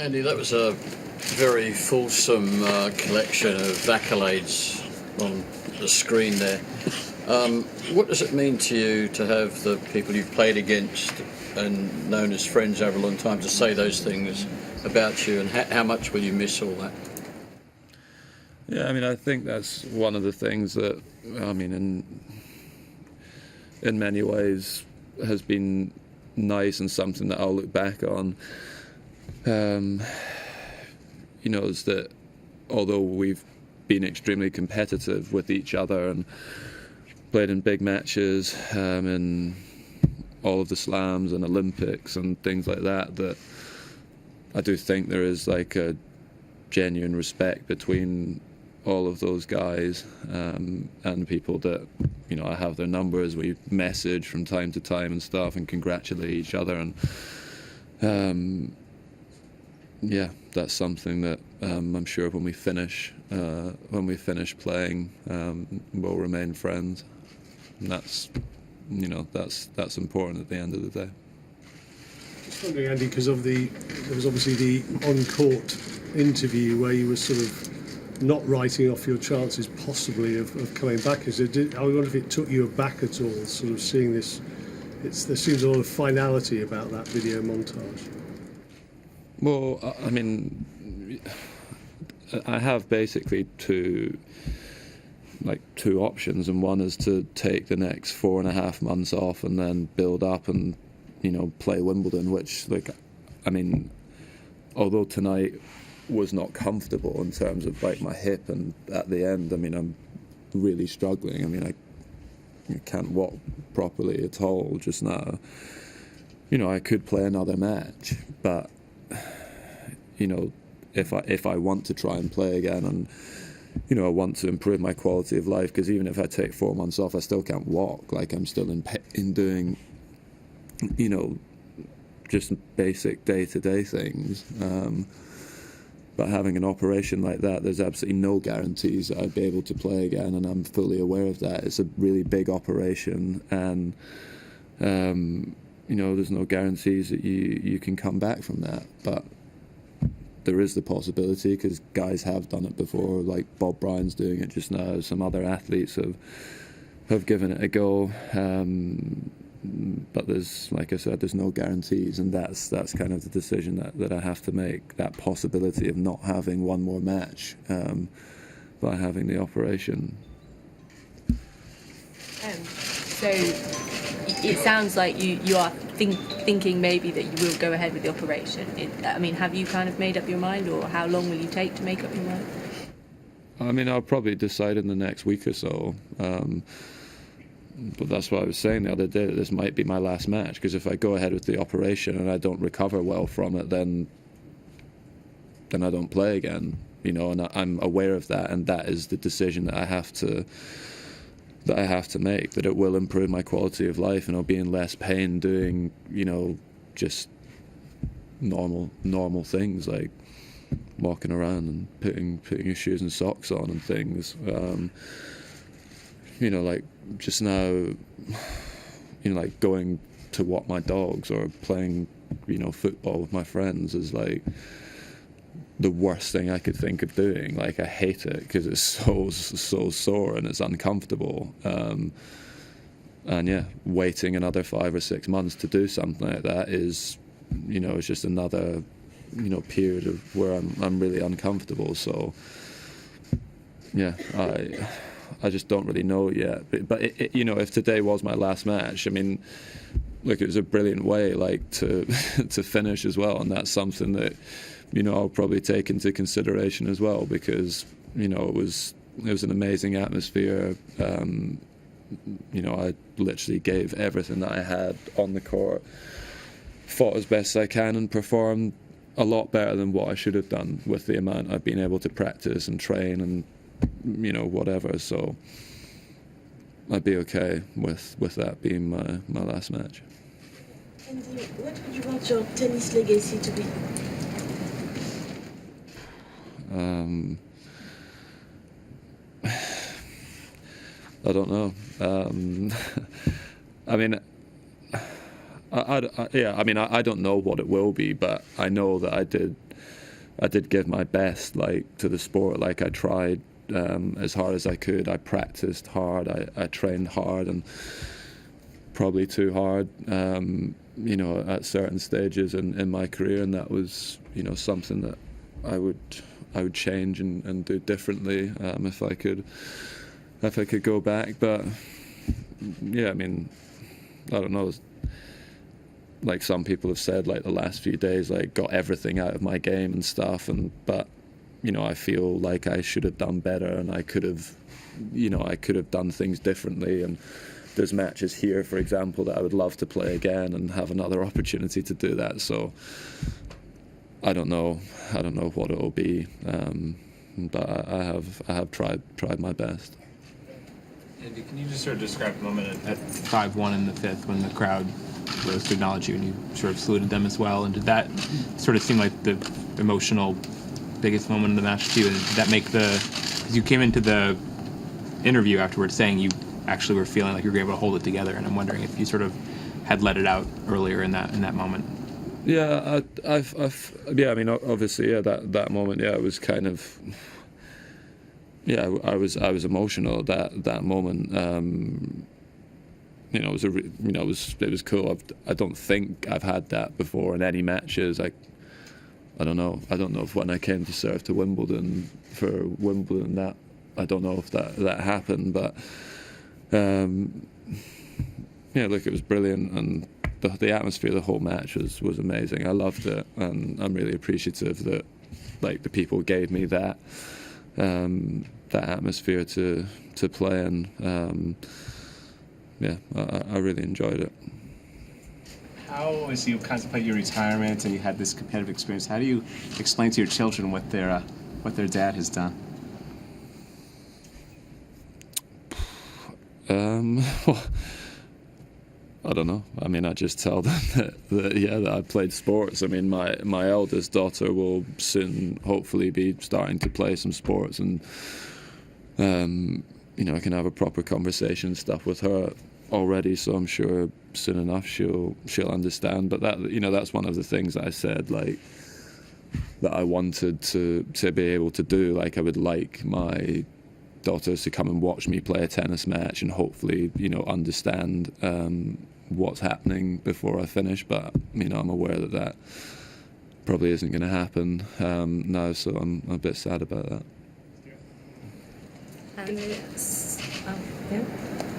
Andy, that was a very fulsome collection of accolades on the screen there. What does it mean to you to have the people you've played against and known as friends over a long time to say those things about you, and how much will you miss all that? Yeah, I mean, I think that's one of the things that, I mean, in many ways has been nice and something that I'll look back on. Is that although we've been extremely competitive with each other and played in big matches, in all of the slams and Olympics and things like that, that I do think there is like a genuine respect between all of those guys, and people that, I have their numbers, we message from time to time and stuff and congratulate each other, and that's something that I'm sure when we finish playing, we'll remain friends. And that's important at the end of the day. Just wondering, Andy, because there was obviously the on-court interview where you were sort of not writing off your chances possibly of coming back. I wonder if it took you aback at all, sort of seeing this. There seems a lot of finality about that video montage. Well, I mean, I have basically two options, and one is to take the next 4.5 months off and then build up and, play Wimbledon, which, although tonight was not comfortable in terms of my hip, and at the end, I'm really struggling. I can't walk properly at all just now. I could play another match, but if I want to try and play again, and I want to improve my quality of life, because even if I take 4 months off, I still can't walk. I'm still in doing just basic day-to-day things. But having an operation like that, there's absolutely no guarantees that I'd be able to play again, and I'm fully aware of that. It's a really big operation, and there's no guarantees that you can come back from that. But there is the possibility, because guys have done it before, like Bob Bryan's doing it just now. Some other athletes have given it a go. But there's, like I said, there's no guarantees, and that's kind of the decision that I have to make, that possibility of not having one more match by having the operation. So it sounds like you are thinking maybe that you will go ahead with the operation. Have you kind of made up your mind, or how long will you take to make up your mind? I'll probably decide in the next week or so. But that's what I was saying the other day, that this might be my last match, because if I go ahead with the operation and I don't recover well from it, then I don't play again, and I'm aware of that, and that is the decision that I have to make, that it will improve my quality of life, and I'll be in less pain doing, just normal things like walking around and putting your shoes and socks on and things. Just now, going to walk my dogs or playing, football with my friends is like the worst thing I could think of doing. I hate it because it's so sore and it's uncomfortable. And waiting another 5 or 6 months to do something like that is, it's just another, period of where I'm really uncomfortable. So, yeah, I just don't really know yet. But if today was my last match, look, it was a brilliant way, to to finish as well, and that's something that, I'll probably take into consideration as well, because, it was an amazing atmosphere. I literally gave everything that I had on the court, fought as best I can, and performed a lot better than what I should have done with the amount I've been able to practice and train and whatever. So I'd be okay with that being my last match. And what would you want your tennis legacy to be? I don't know. Yeah, I mean, I don't know what it will be, but I know that I did give my best, like, to the sport. Like, I tried as hard as I could. I practiced hard. I trained hard, and probably too hard, you know, at certain stages in my career, and that was, you know, something that I would change and do differently if I could go back. But yeah, I mean, I don't know. Like some people have said, like the last few days, like got everything out of my game and stuff. But you know, I feel like I should have done better, and I could have done things differently. And there's matches here, for example, that I would love to play again and have another opportunity to do that. So I don't know what it will be, but I have tried my best. Andy, can you just sort of describe the moment at 5-1 in the fifth when the crowd rose to acknowledge you and you sort of saluted them as well? And did that sort of seem like the emotional biggest moment of the match to you? And did that make because you came into the interview afterwards saying you actually were feeling like you were able to hold it together, and I'm wondering if you sort of had let it out earlier in that moment. Yeah, I mean, obviously, yeah, that moment, yeah, it was kind of. Yeah, I was emotional at that moment. You know, it was cool. I don't think I've had that before in any matches. I don't know if when I came to serve to Wimbledon for Wimbledon, that I don't know if that happened, but yeah, look, it was brilliant, and the atmosphere of the whole match was amazing. I loved it, and I'm really appreciative that, like, the people gave me that atmosphere to play in. Yeah, I really enjoyed it. How, as you contemplate your retirement and you had this competitive experience, how do you explain to your children what their dad has done? Well, I don't know. I mean, I just tell them that I played sports. I mean, my eldest daughter will soon hopefully be starting to play some sports, and you know, I can have a proper conversation and stuff with her already. So I'm sure soon enough she'll understand. But that, you know, that's one of the things that I said, like, that I wanted to be able to do. Like, I would like my daughters to come and watch me play a tennis match and hopefully, you know, understand what's happening before I finish. But, you know, I'm aware that probably isn't going to happen now, so I'm a bit sad about that. And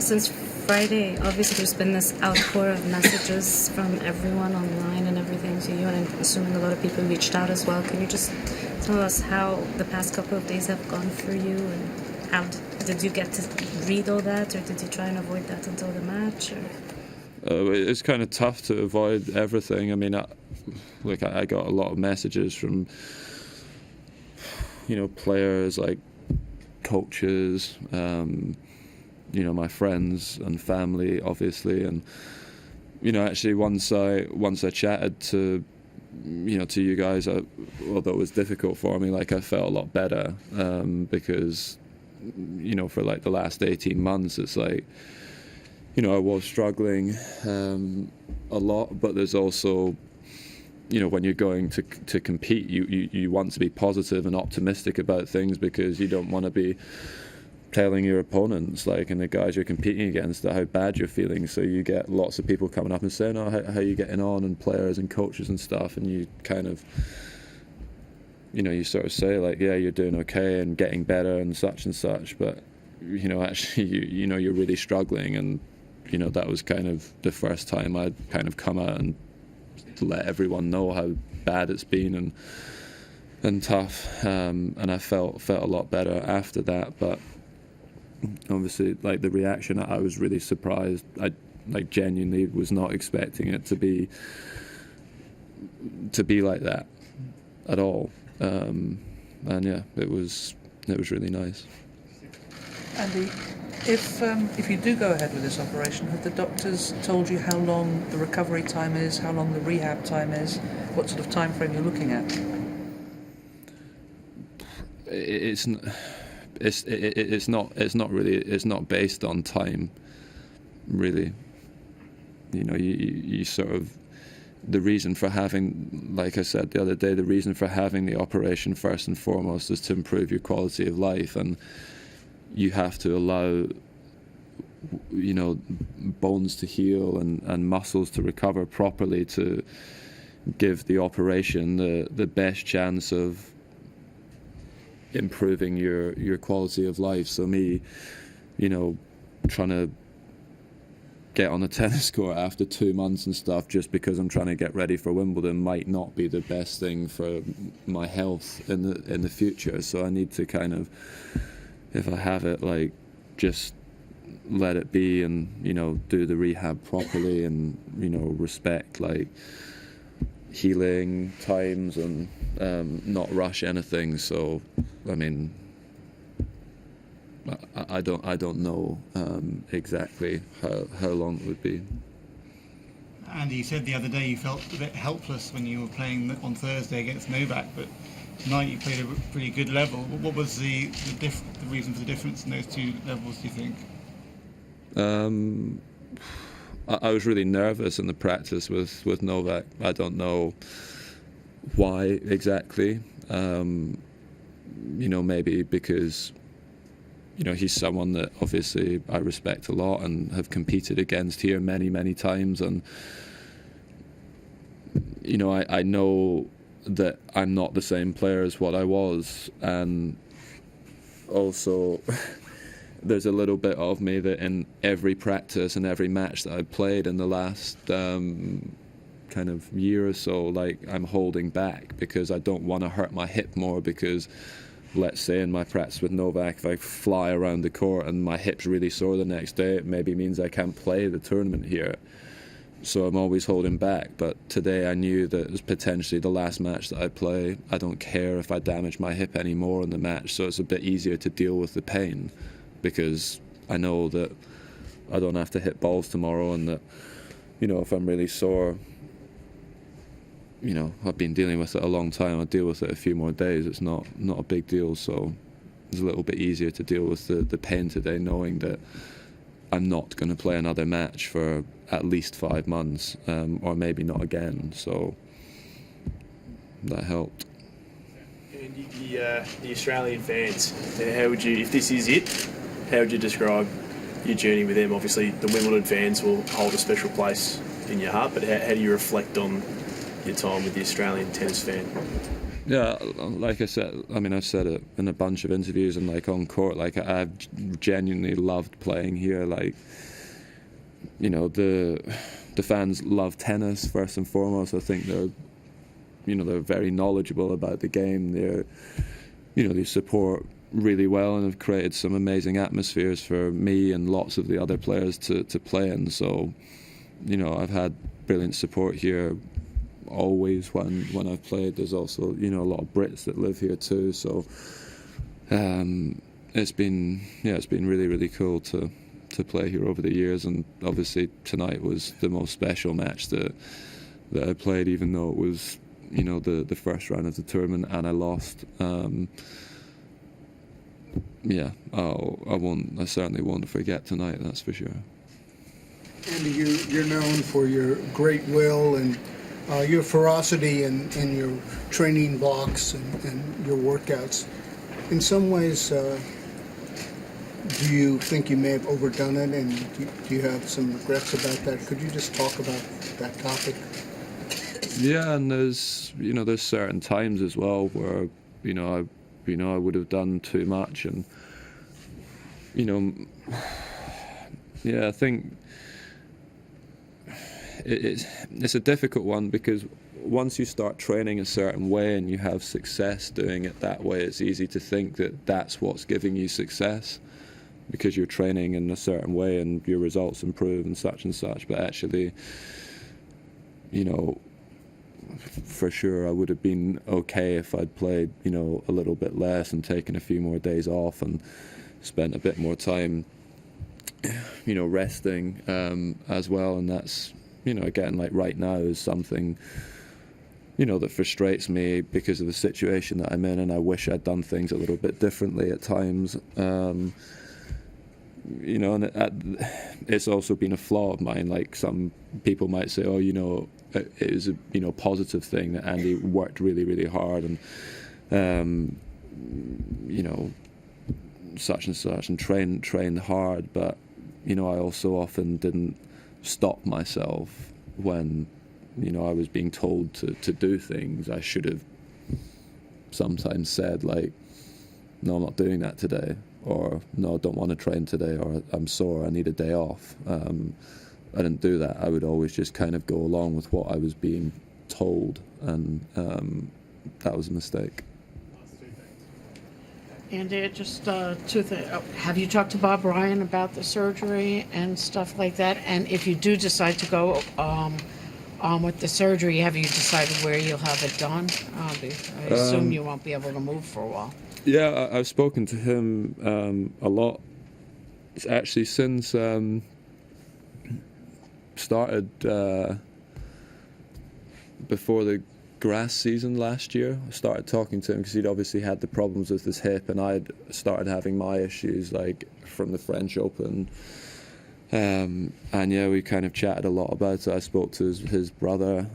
since Friday, obviously there's been this outpour of messages from everyone online and everything to you, and I'm assuming a lot of people reached out as well. Can you just tell us how the past couple of days have gone for you, and how did you get to read all that, or did you try and avoid that until the match? It's kind of tough to avoid everything. I mean, I got a lot of messages from, you know, players, like coaches, you know, my friends and family, obviously, and, you know, actually once I chatted to, you know, to you guys, although it was difficult for me, like, I felt a lot better, because, you know, for like the last 18 months, it's like, you know, I was struggling a lot, but there's also, you know, when you're going to compete, you want to be positive and optimistic about things, because you don't want to be telling your opponents, like, and the guys you're competing against, how bad you're feeling. So you get lots of people coming up and saying, "Oh, how are you getting on?" and players and coaches and stuff, and you kind of, you know, you sort of say, like, "Yeah, you're doing okay and getting better and such," but, you know, actually, you know, you're really struggling. And, you know, that was kind of the first time I'd kind of come out and let everyone know how bad it's been and tough, and I felt a lot better after that. But obviously, like, the reaction, I was really surprised. I, like, genuinely was not expecting it to be like that at all, and yeah, it was really nice. Andy, if you do go ahead with this operation, have the doctors told you how long the recovery time is, how long the rehab time is, what sort of time frame you're looking at? It's not really. It's not based on time, really. you sort of, the reason for having, like I said the other day, the reason for having the operation first and foremost is to improve your quality of life, and you have to allow bones to heal and muscles to recover properly to give the operation the best chance of improving your quality of life. So me, trying to get on a tennis court after 2 months and stuff just because I'm trying to get ready for Wimbledon might not be the best thing for my health in the future. So I need to kind of, if I have it, like, just let it be and do the rehab properly and respect like healing times and not rush anything. So I mean, I don't know exactly how long it would be. Andy, you said the other day you felt a bit helpless when you were playing on Thursday against Novak, but tonight you played a pretty good level. What was the reason for the difference in those two levels, do you think? I was really nervous in the practice with Novak. I don't know why exactly. Maybe because he's someone that obviously I respect a lot and have competed against here many times, and I know that I'm not the same player as what I was, and also there's a little bit of me that in every practice and every match that I've played in the last kind of year or so, like, I'm holding back because I don't want to hurt my hip more, because let's say in my practice with Novak, if I fly around the court and my hip's really sore the next day, it maybe means I can't play the tournament here. So I'm always holding back. But today I knew that it was potentially the last match that I play. I don't care if I damage my hip anymore in the match, so it's a bit easier to deal with the pain, because I know that I don't have to hit balls tomorrow, and that, if I'm really sore, I've been dealing with it a long time. I'll deal with it a few more days. It's not a big deal, so it's a little bit easier to deal with the pain today, knowing that I'm not going to play another match for at least 5 months, or maybe not again. So that helped. And the Australian fans, how would you, if this is it, how would you describe your journey with them? Obviously, the Wimbledon fans will hold a special place in your heart, but how do you reflect on your time with the Australian tennis fan? Yeah, like I said, I've said it in a bunch of interviews and like on court, like I've genuinely loved playing here. Like, the fans love tennis first and foremost. I think they're very knowledgeable about the game. They support really well and have created some amazing atmospheres for me and lots of the other players to play in. So, I've had brilliant support here always when I've played. There's also a lot of Brits that live here too, so it's been really cool to play here over the years. And obviously tonight was the most special match that I played, even though it was the first round of the tournament and I lost. I certainly won't forget tonight, that's for sure. Andy, you're known for your great will and your ferocity in your training blocks and your workouts. In some ways, do you think you may have overdone it, and do you have some regrets about that? Could you just talk about that topic? Yeah, and there's certain times as well where I would have done too much, and I think it's a difficult one, because once you start training a certain way and you have success doing it that way, it's easy to think that that's what's giving you success, because you're training in a certain way and your results improve and such. But actually, for sure I would have been okay if I'd played a little bit less and taken a few more days off and spent a bit more time resting as well. And that's again, like right now is something that frustrates me because of the situation that I'm in, and I wish I'd done things a little bit differently at times. you know, and it's also been a flaw of mine. Like some people might say, oh, you know, it is a, you know, positive thing that Andy worked really, really hard and you know, such and such, and trained hard. But you know, I also often didn't stop myself when, you know, I was being told to do things. I should have sometimes said, like, no, I'm not doing that today, or no, I don't want to train today, or I'm sore, I need a day off. I didn't do that. I would always just kind of go along with what I was being told, and that was a mistake. And just two things. Have you talked to Bob Ryan about the surgery and stuff like that? And if you do decide to go on with the surgery, have you decided where you'll have it done? I assume you won't be able to move for a while. Yeah, I've spoken to him a lot. It's actually since started before the grass season last year. I started talking to him because he'd obviously had the problems with his hip, and I'd started having my issues, like from the French Open. And yeah, we kind of chatted a lot about it. I spoke to his brother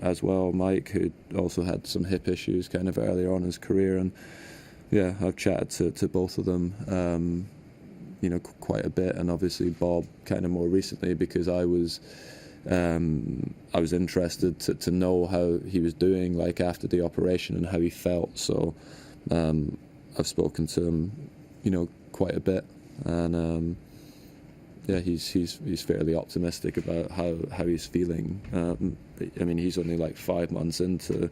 as well, Mike, who also had some hip issues kind of earlier on in his career, and yeah, I've chatted to both of them, you know, quite a bit, and obviously Bob kind of more recently, because I was interested to know how he was doing, like after the operation, and how he felt. So I've spoken to him, you know, quite a bit, and yeah, he's fairly optimistic about how he's feeling. I mean, he's only like 5 months into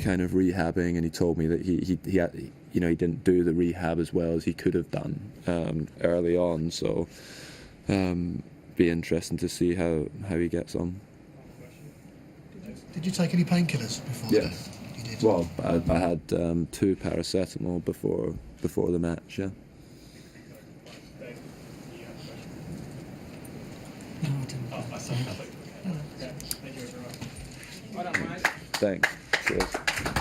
kind of rehabbing, and he told me that he had, you know, he didn't do the rehab as well as he could have done early on. So be interesting to see how he gets on. Did you take any painkillers before? Yeah. You did. Well, I had 2 paracetamol before the match. Yeah. No, I didn't. Thank you, everyone. Well done, mate. Thanks. Cheers.